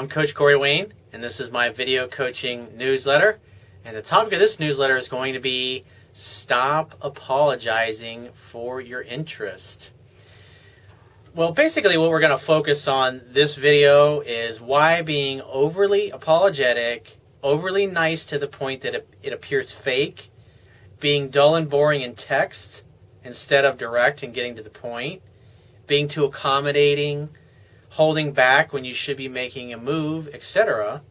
I'm Coach Corey Wayne, and this is my video coaching newsletter. And the topic of this newsletter is going to be stop apologizing for your interest. Well, basically what we're going to focus on this video is why being overly apologetic, overly nice to the point that it appears fake, being dull and boring in text instead of direct and getting to the point, being too accommodating, holding back when you should be making a move, etc.,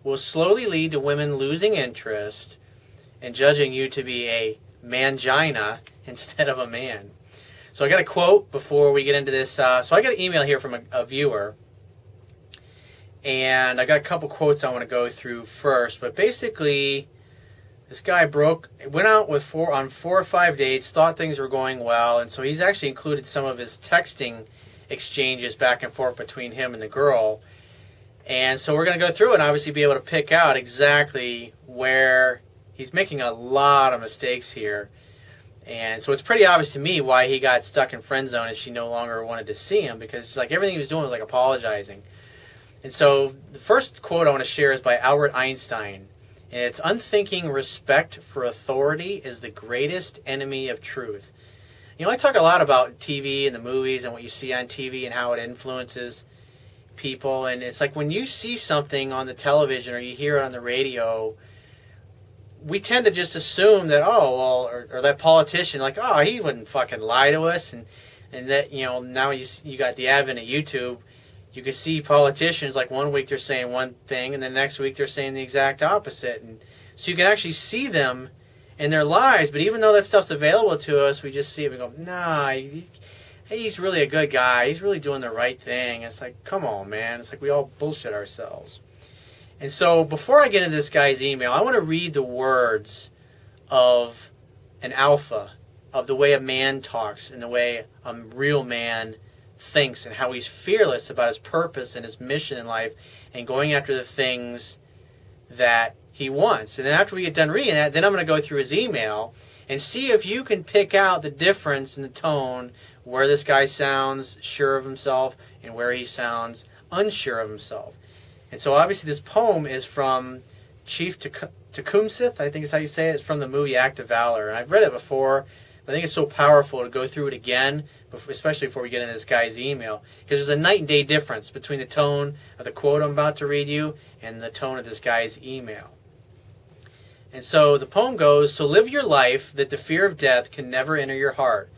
will slowly lead to women losing interest and judging you to be a mangina instead of a man. So I got a quote before we get into this. So I got an email here from a viewer, and I got a couple quotes I want to go through first. But basically, this guy went out on 4 or 5 dates, thought things were going well, and so he's actually included some of his texting exchanges back and forth between him and the girl. And so we're going to go through it and obviously be able to pick out exactly where he's making a lot of mistakes here. And so it's pretty obvious to me why he got stuck in friend zone and she no longer wanted to see him, because it's like everything he was doing was like apologizing. And so the first quote I want to share is by Albert Einstein. And it's, "Unthinking respect for authority is the greatest enemy of truth." You know, I talk a lot about TV and the movies and what you see on TV and how it influences people. And it's like when you see something on the television or you hear it on the radio, we tend to just assume that, oh, well, or that politician, like, oh, he wouldn't fucking lie to us. And that, you know, now you got the advent of YouTube. You can see politicians, like one week they're saying one thing and the next week they're saying the exact opposite. And so you can actually see them in their lives, but even though that stuff's available to us, we just see it and go, nah, he's really a good guy. He's really doing the right thing. It's like, come on, man. It's like we all bullshit ourselves. And so before I get into this guy's email, I want to read the words of an alpha, of the way a man talks and the way a real man thinks and how he's fearless about his purpose and his mission in life and going after the things that he wants. And then after we get done reading that, then I'm going to go through his email and see if you can pick out the difference in the tone, where this guy sounds sure of himself and where he sounds unsure of himself. And so obviously this poem is from Chief Tecumseh, I think is how you say it. It's from the movie Act of Valor. And I've read it before, but I think it's so powerful to go through it again, especially before we get into this guy's email, because there's a night and day difference between the tone of the quote I'm about to read you and the tone of this guy's email. And so the poem goes, "So live your life that the fear of death can never enter your heart.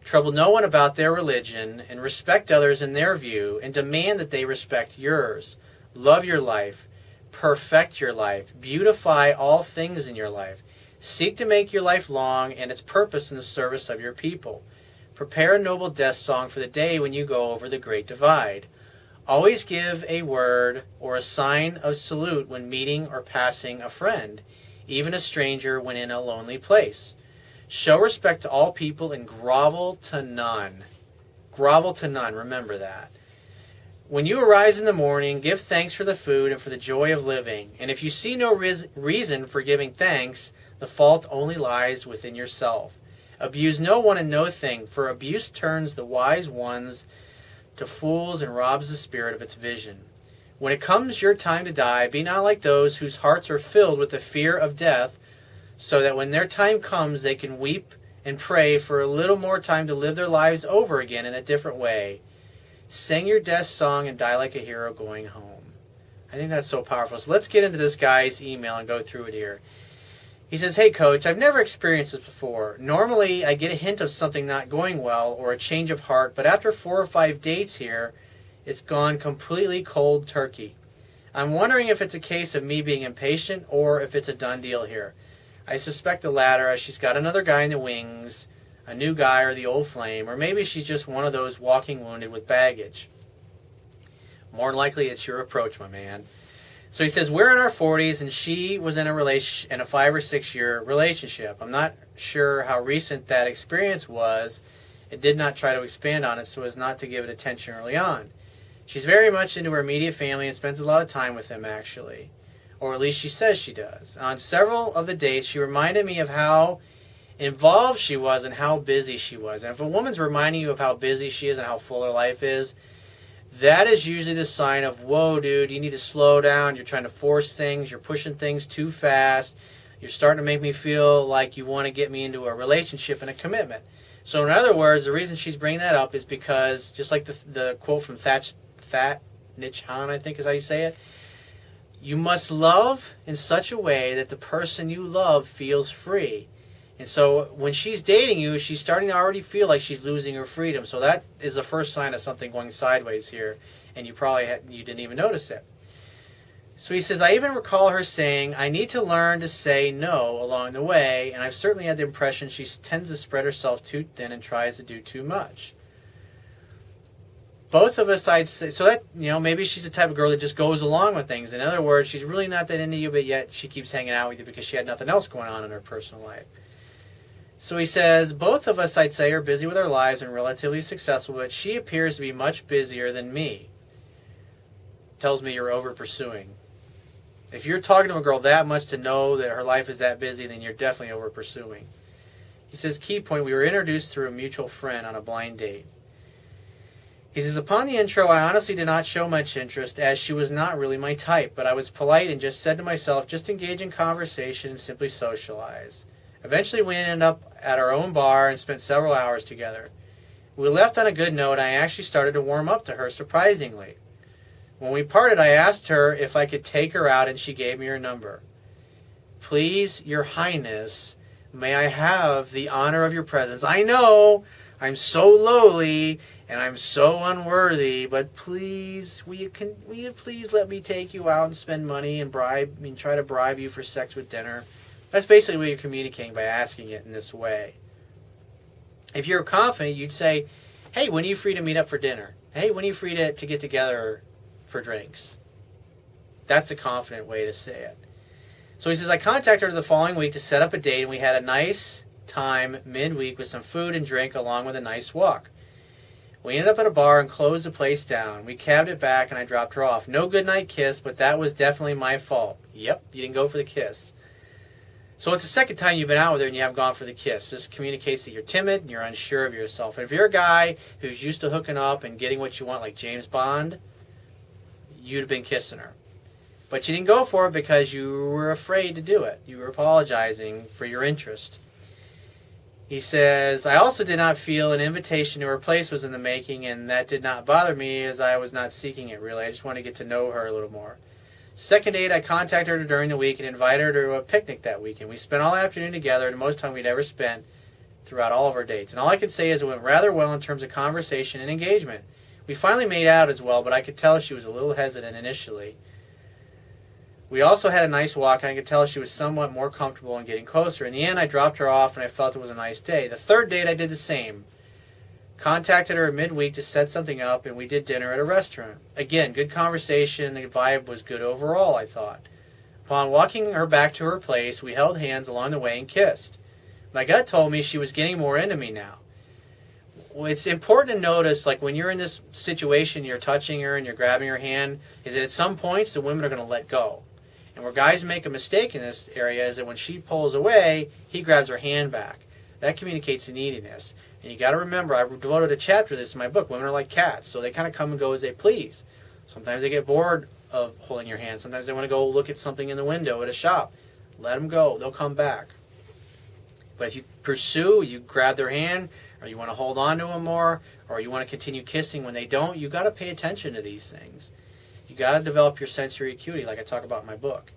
Trouble no one about their religion, and respect others in their view, and demand that they respect yours. Love your life, perfect your life, beautify all things in your life. Seek to make your life long and its purpose in the service of your people. Prepare a noble death song for the day when you go over the great divide. Always give a word or a sign of salute when meeting or passing a friend, even a stranger when in a lonely place. Show respect to all people and grovel to none." Grovel to none, remember that. "When you arise in the morning, give thanks for the food and for the joy of living. And if you see no reason for giving thanks, the fault only lies within yourself. Abuse no one and no thing, for abuse turns the wise ones to fools and robs the spirit of its vision. When it comes your time to die, be not like those whose hearts are filled with the fear of death, so that when their time comes, they can weep and pray for a little more time to live their lives over again in a different way. Sing your death song and die like a hero going home." I think that's so powerful. So let's get into this guy's email and go through it here. He says, "Hey, Coach, I've never experienced this before. Normally, I get a hint of something not going well or a change of heart, but after 4 or 5 dates here, it's gone completely cold turkey. I'm wondering if it's a case of me being impatient or if it's a done deal here. I suspect the latter, as she's got another guy in the wings, a new guy or the old flame, or maybe she's just one of those walking wounded with baggage. More than likely, it's your approach, my man." So he says, "We're in our 40s, and she was in a 5 or 6 year relationship. I'm not sure how recent that experience was. It did not try to expand on it so as not to give it attention early on. She's very much into her immediate family and spends a lot of time with them, actually. Or at least she says she does. On several of the dates, she reminded me of how involved she was and how busy she was. And if a woman's reminding you of how busy she is and how full her life is, that is usually the sign of, whoa, dude, you need to slow down. You're trying to force things. You're pushing things too fast. You're starting to make me feel like you want to get me into a relationship and a commitment. So in other words, the reason she's bringing that up is because, just like the quote from Thich Nhat Hanh, I think is how you say it, you must love in such a way that the person you love feels free. And so when she's dating you, she's starting to already feel like she's losing her freedom. So that is the first sign of something going sideways here, and you probably you didn't even notice it. So he says, I even recall her saying, I need to learn to say no along the way, and I've certainly had the impression she tends to spread herself too thin and tries to do too much. Both of us, I'd say, so that, maybe she's the type of girl that just goes along with things. In other words, she's really not that into you, but yet she keeps hanging out with you because she had nothing else going on in her personal life. So he says, both of us, I'd say, are busy with our lives and relatively successful, but she appears to be much busier than me. Tells me you're over pursuing. If you're talking to a girl that much to know that her life is that busy, then you're definitely over pursuing. He says, key point, we were introduced through a mutual friend on a blind date. He says, upon the intro, I honestly did not show much interest, as she was not really my type, but I was polite and just said to myself, just engage in conversation and simply socialize. Eventually, we ended up at our own bar and spent several hours together. We left on a good note, and I actually started to warm up to her, surprisingly. When we parted, I asked her if I could take her out, and she gave me her number. Please, Your Highness, may I have the honor of your presence? I know I'm so lowly and I'm so unworthy, but please, will you please let me take you out and spend money and try to bribe you for sex with dinner? That's basically what you're communicating by asking it in this way. If you're confident, you'd say, hey, when are you free to meet up for dinner? Hey, when are you free to get together for drinks? That's a confident way to say it. So he says, I contacted her the following week to set up a date, and we had a nice time midweek with some food and drink along with a nice walk. We ended up at a bar and closed the place down. We cabbed it back and I dropped her off. No goodnight kiss, but that was definitely my fault. Yep, you didn't go for the kiss. So it's the second time you've been out with her and you haven't gone for the kiss. This communicates that you're timid and you're unsure of yourself. And if you're a guy who's used to hooking up and getting what you want like James Bond, you'd have been kissing her. But you didn't go for it because you were afraid to do it. You were apologizing for your interest. He says, I also did not feel an invitation to her place was in the making, and that did not bother me as I was not seeking it, really. I just wanted to get to know her a little more. Second date, I contacted her during the week and invited her to a picnic that weekend. We spent all afternoon together, and the most time we'd ever spent throughout all of our dates. And all I could say is it went rather well in terms of conversation and engagement. We finally made out as well, but I could tell she was a little hesitant initially. We also had a nice walk, and I could tell she was somewhat more comfortable in getting closer. In the end, I dropped her off, and I felt it was a nice day. The third date, I did the same. Contacted her midweek to set something up, and we did dinner at a restaurant. Again, good conversation. The vibe was good overall, I thought. Upon walking her back to her place, we held hands along the way and kissed. My gut told me she was getting more into me now. It's important to notice, like when you're in this situation, you're touching her and you're grabbing her hand, is that at some points the women are going to let go. And where guys make a mistake in this area is that when she pulls away, he grabs her hand back. That communicates neediness. And you got to remember, I devoted a chapter to this in my book. Women are like cats, so they kind of come and go as they please. Sometimes they get bored of holding your hand. Sometimes they want to go look at something in the window at a shop. Let them go. They'll come back. But if you pursue, you grab their hand, or you want to hold on to them more, or you want to continue kissing when they don't, you got to pay attention to these things. You got to develop your sensory acuity, like I talk about in my book.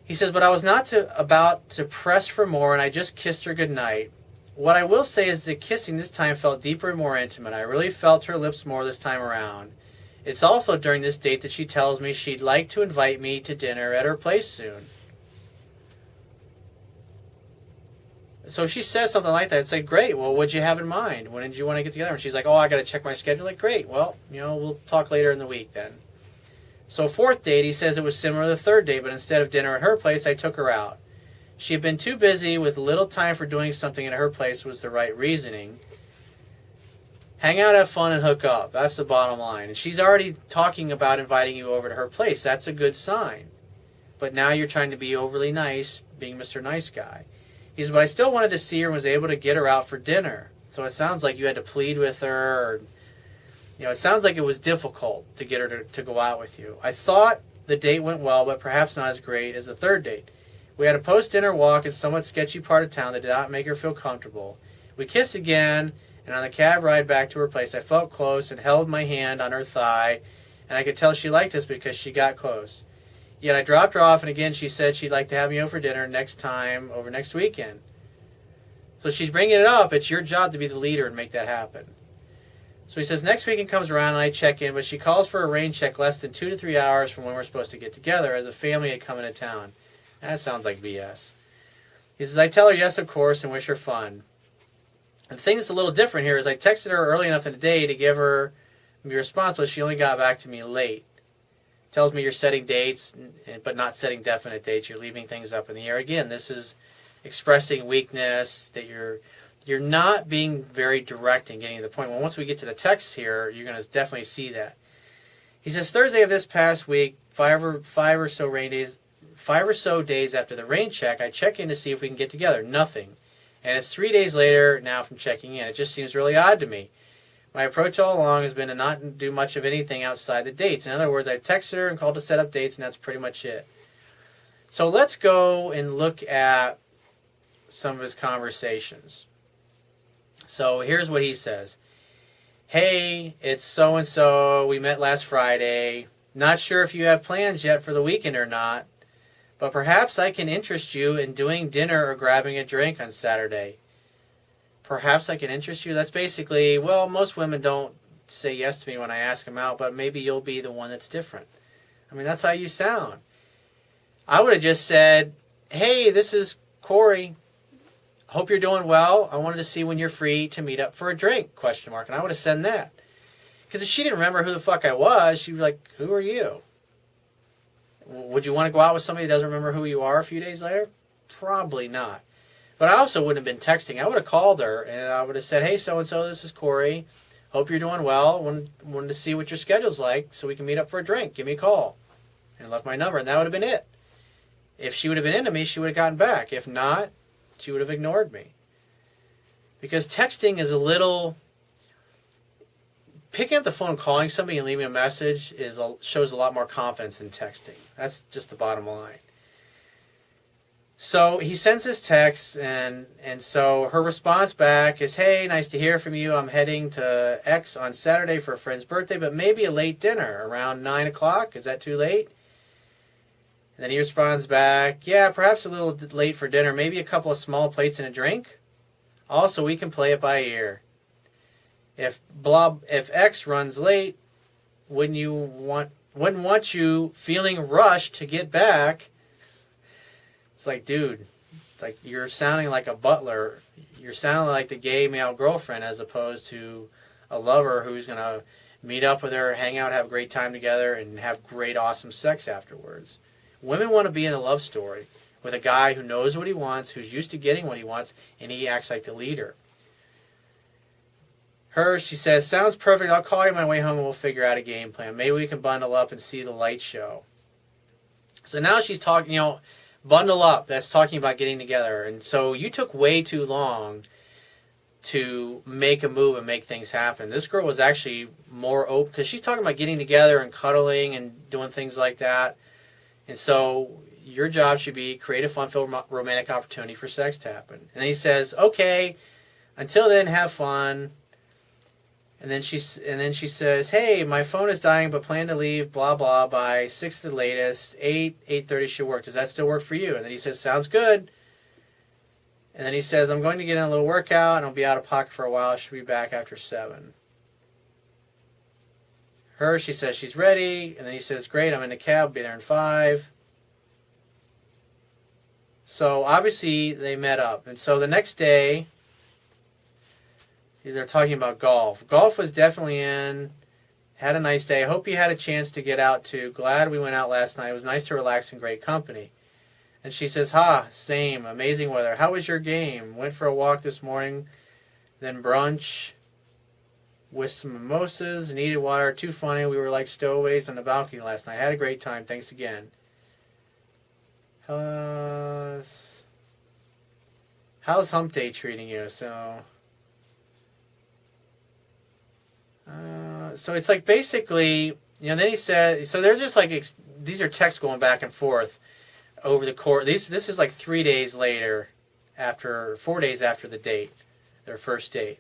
He says, but I was not about to press for more, and I just kissed her goodnight. What I will say is that kissing this time felt deeper and more intimate. I really felt her lips more this time around. It's also during this date that she tells me she'd like to invite me to dinner at her place soon. So if she says something like that, I'd say, great, well, what'd you have in mind? When did you want to get together? And she's like, oh, I got to check my schedule. Like, great, well, we'll talk later in the week then. So fourth date, he says it was similar to the third date, but instead of dinner at her place, I took her out. She had been too busy with little time for doing something at her place was the right reasoning. Hang out, have fun, and hook up. That's the bottom line. And she's already talking about inviting you over to her place. That's a good sign. But now you're trying to be overly nice, being Mr. Nice Guy. He says, but I still wanted to see her and was able to get her out for dinner. So it sounds like you had to plead with her. It sounds like it was difficult to get her to go out with you. I thought the date went well, but perhaps not as great as the third date. We had a post-dinner walk in a somewhat sketchy part of town that did not make her feel comfortable. We kissed again, and on the cab ride back to her place, I felt close and held my hand on her thigh, and I could tell she liked us because she got close. Yet I dropped her off, and again she said she'd like to have me over for dinner next time, over next weekend. So she's bringing it up. It's your job to be the leader and make that happen. So he says, next weekend comes around and I check in, but she calls for a rain check less than 2 to 3 hours from when we're supposed to get together as a family had come into town. That sounds like BS. He says, I tell her yes, of course, and wish her fun. And the thing that's a little different here is I texted her early enough in the day to give her a response, but she only got back to me late. Tells me you're setting dates, but not setting definite dates. You're leaving things up in the air. Again, this is expressing weakness, that you're not being very direct in getting to the point. Well, once we get to the text here, you're going to definitely see that. He says, Thursday of this past week, five or so days after the rain check, I check in to see if we can get together. Nothing. And it's 3 days later now from checking in. It just seems really odd to me. My approach all along has been to not do much of anything outside the dates. In other words, I've texted her and called to set up dates, and that's pretty much it. So let's go and look at some of his conversations. So here's what he says. Hey, it's so-and-so. We met last Friday. Not sure if you have plans yet for the weekend or not, but perhaps I can interest you in doing dinner or grabbing a drink on Saturday. Perhaps I can interest you? That's basically, well, most women don't say yes to me when I ask them out, but maybe you'll be the one that's different. I mean, that's how you sound. I would have just said, hey, this is Corey. Hope you're doing well. I wanted to see when you're free to meet up for a drink, ? And I would have said that. Because if she didn't remember who the fuck I was, she'd be like, who are you? Would you want to go out with somebody that doesn't remember who you are a few days later? Probably not. But I also wouldn't have been texting. I would have called her and I would have said, hey, so-and-so, this is Corey. Hope you're doing well. Wanted to see what your schedule's like so we can meet up for a drink. Give me a call. And left my number, and that would have been it. If she would have been into me, she would have gotten back. If not, she would have ignored me. Because texting is a little... Picking up the phone and calling somebody and leaving a message shows a lot more confidence than texting. That's just the bottom line. So he sends this text, and so her response back is, hey, nice to hear from you. I'm heading to X on Saturday for a friend's birthday, but maybe a late dinner around 9 o'clock. Is that too late? And then he responds back, yeah, perhaps a little late for dinner, maybe a couple of small plates and a drink. Also, we can play it by ear. If X runs late, wouldn't want you feeling rushed to get back. It's like, dude, like you're sounding like a butler. You're sounding like the gay male girlfriend as opposed to a lover who's going to meet up with her, hang out, have a great time together, and have great, awesome sex afterwards. Women want to be in a love story with a guy who knows what he wants, who's used to getting what he wants, and he acts like the leader. She says, sounds perfect. I'll call you on my way home and we'll figure out a game plan. Maybe we can bundle up and see the light show. So now she's talking, bundle up. That's talking about getting together. And so you took way too long to make a move and make things happen. This girl was actually more open because she's talking about getting together and cuddling and doing things like that. And so your job should be create a fun-filled romantic opportunity for sex to happen. And then he says, okay, until then, have fun. And then she says, hey, my phone is dying, but plan to leave, blah, blah, by 6 at the latest. 8:30 should work. Does that still work for you? And then he says, sounds good. And then he says, I'm going to get in a little workout, and I'll be out of pocket for a while. I should be back after 7. She says she's ready. And then he says, great, I'm in the cab. I'll be there in 5. So obviously they met up. And so the next day, they're talking about golf. Golf was definitely in. Had a nice day. I hope you had a chance to get out too. Glad we went out last night. It was nice to relax in great company. And she says, same. Amazing weather. How was your game? Went for a walk this morning. Then brunch with some mimosas. Needed water. Too funny. We were like stowaways on the balcony last night. Had a great time. Thanks again. How's hump day treating you? So it's like basically, then he said, so they're just like, these are texts going back and forth over the course. This is like 3 days later, 4 days after the date, their first date.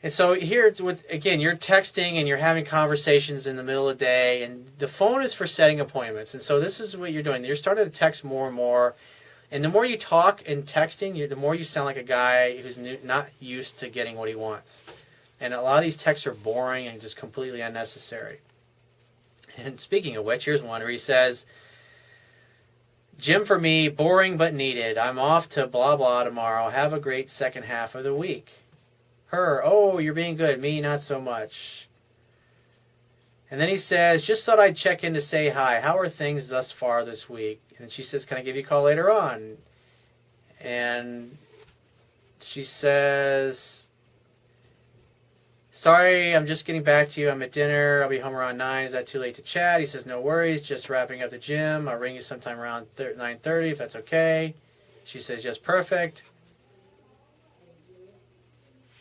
And so here, again, you're texting and you're having conversations in the middle of the day, and the phone is for setting appointments. And so this is what you're doing. You're starting to text more and more. And the more you talk and texting, the more you sound like a guy who's not used to getting what he wants. And a lot of these texts are boring and just completely unnecessary. And speaking of which, here's one where he says, "Gym for me, boring but needed. I'm off to blah blah tomorrow. Have a great second half of the week." Her, "Oh, you're being good. Me, not so much." And then he says, "Just thought I'd check in to say hi. How are things thus far this week?" And she says, "Can I give you a call later on?" And she says, "Sorry, I'm just getting back to you. I'm at dinner. I'll be home around 9. Is that too late to chat?" He says, "No worries. Just wrapping up the gym. I'll ring you sometime around 9:30 if that's okay." She says, "Yes, perfect."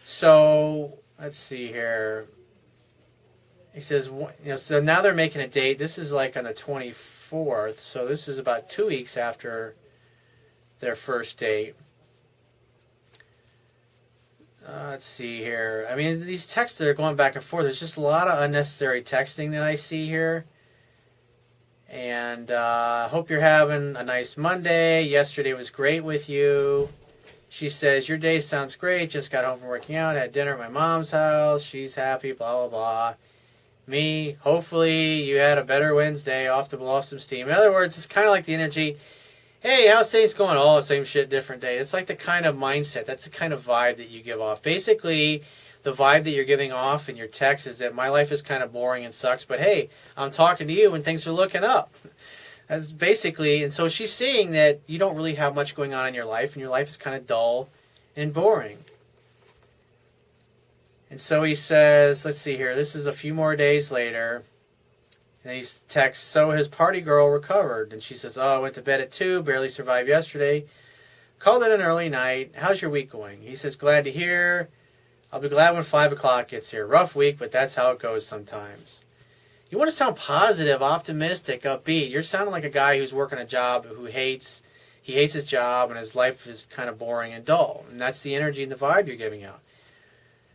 So, let's see here. He says, so now they're making a date. This is like on the 24th. So this is about 2 weeks after their first date. Let's see here. I mean, these texts that are going back and forth, there's just a lot of unnecessary texting that I see here. And hope you're having a nice Monday. Yesterday was great with you. She says, "Your day sounds great. Just got home from working out. Had dinner at my mom's house. She's happy, blah, blah, blah." Me, "Hopefully you had a better Wednesday, off to blow off some steam." In other words, it's kind of like the energy, "Hey, how's things going?" "Oh, same shit, different day." It's like the kind of mindset. That's the kind of vibe that you give off. Basically, the vibe that you're giving off in your text is that my life is kind of boring and sucks, but hey, I'm talking to you and things are looking up. That's basically, and so she's seeing that you don't really have much going on in your life, and your life is kind of dull and boring. And so he says, let's see here, this is a few more days later, and he texts, "So his party girl recovered." And she says, "Oh, I went to bed at 2, barely survived yesterday. Called it an early night. How's your week going?" He says, "Glad to hear. I'll be glad when 5 o'clock gets here. Rough week, but that's how it goes sometimes." You want to sound positive, optimistic, upbeat. You're sounding like a guy who's working a job he hates his job, and his life is kind of boring and dull. And that's the energy and the vibe you're giving out.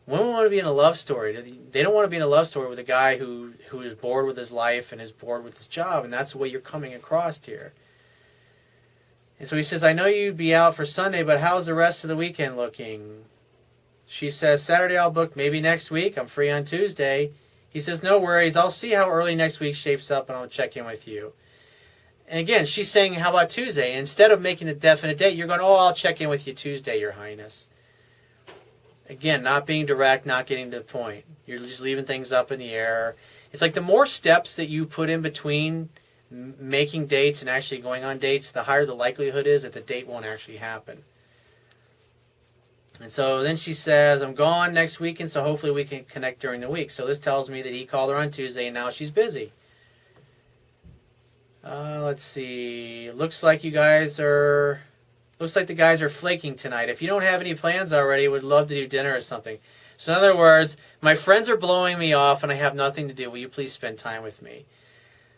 Women want to be in a love story. They don't want to be in a love story with a guy who is bored with his life and is bored with his job, and that's the way you're coming across here. And so he says, "I know you'd be out for Sunday, but how's the rest of the weekend looking?" She says, "Saturday I'll book, maybe next week. I'm free on Tuesday." He says, "No worries. I'll see how early next week shapes up, and I'll check in with you." And again, she's saying, "How about Tuesday?" And instead of making a definite date, you're going, "Oh, I'll check in with you Tuesday, Your Highness." Again, not being direct, not getting to the point. You're just leaving things up in the air. It's like the more steps that you put in between making dates and actually going on dates, the higher the likelihood is that the date won't actually happen. And so then she says, "I'm gone next weekend, so hopefully we can connect during the week." So this tells me that he called her on Tuesday, and now she's busy. Let's see. Looks like the guys are flaking tonight. If you don't have any plans already, would love to do dinner or something. So in other words, "My friends are blowing me off, and I have nothing to do. Will you please spend time with me?"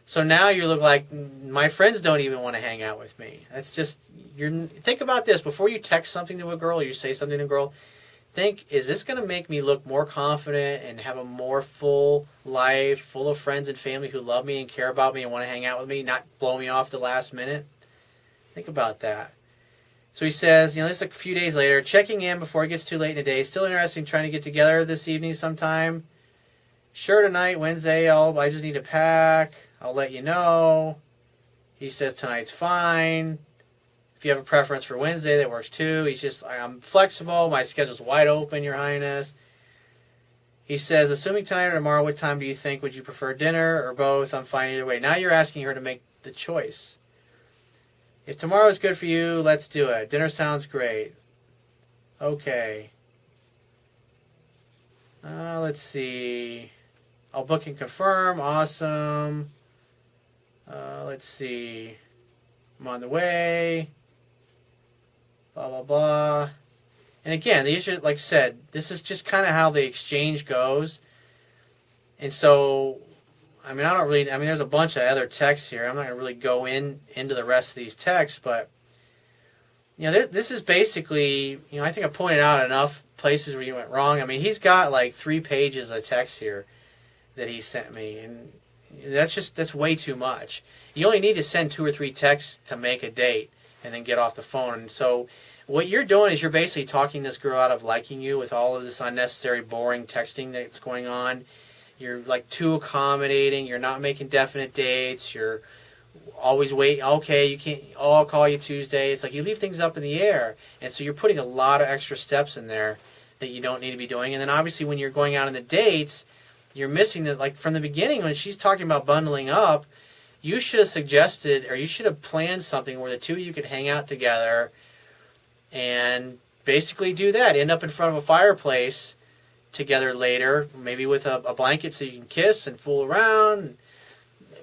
So now you look like, my friends don't even want to hang out with me. That's just, think about this. Before you text something to a girl or you say something to a girl, think, is this going to make me look more confident and have a more full life, full of friends and family who love me and care about me and want to hang out with me, not blow me off the last minute? Think about that. So he says, this is a few days later, checking in before it gets too late in the day. Still interested in trying to get together this evening sometime. Sure, tonight, Wednesday, I just need to pack. I'll let you know. He says tonight's fine. If you have a preference for Wednesday, that works too. He's just, "I'm flexible. My schedule's wide open, Your Highness." He says, "Assuming tonight or tomorrow, what time do you think? Would you prefer dinner or both? I'm fine either way." Now you're asking her to make the choice. "If tomorrow is good for you, let's do it. Dinner sounds great." Okay. Let's see. "I'll book and confirm." Awesome. Let's see. "I'm on the way." Blah, blah, blah. And again, the issue, like I said, this is just kind of how the exchange goes. And so, I mean, there's a bunch of other texts here. I'm not going to really go into the rest of these texts, but, this is basically, I think I pointed out enough places where you went wrong. I mean, he's got like 3 pages of text here that he sent me, and that's way too much. You only need to send 2 or 3 texts to make a date and then get off the phone. And so what you're doing is you're basically talking this girl out of liking you with all of this unnecessary, boring texting that's going on. You're like too accommodating. You're not making definite dates. You're always waiting. Okay, you can't. Oh, I'll call you Tuesday. It's like you leave things up in the air, and so you're putting a lot of extra steps in there that you don't need to be doing. And then obviously when you're going out on the dates, you're missing that. Like from the beginning when she's talking about bundling up, you should have suggested or you should have planned something where the two of you could hang out together and basically do that. End up in front of a fireplace together later, maybe with a blanket so you can kiss and fool around,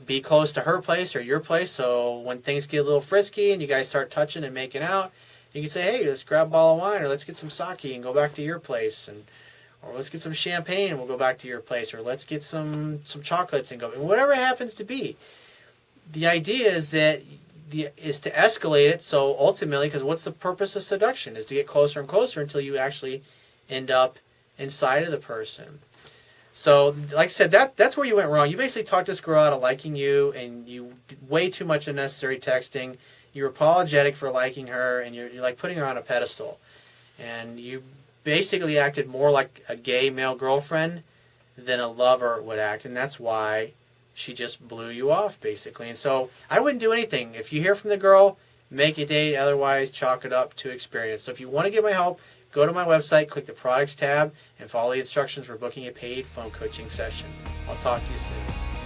be close to her place or your place, so when things get a little frisky and you guys start touching and making out, you can say, hey, let's grab a bottle of wine, or let's get some sake and go back to your place, or let's get some champagne and we'll go back to your place, or let's get some chocolates and go, whatever it happens to be. The idea is that is to escalate it, so ultimately, because what's the purpose of seduction? Is to get closer and closer until you actually end up inside of the person. So, like I said, that's where you went wrong. You basically talked this girl out of liking you, and you did way too much unnecessary texting. You're apologetic for liking her, and you're like putting her on a pedestal. And you basically acted more like a gay male girlfriend than a lover would act, and that's why she just blew you off, basically. And so I wouldn't do anything. If you hear from the girl, make a date. Otherwise, chalk it up to experience. So if you want to get my help, go to my website, click the products tab, and follow the instructions for booking a paid phone coaching session. I'll talk to you soon.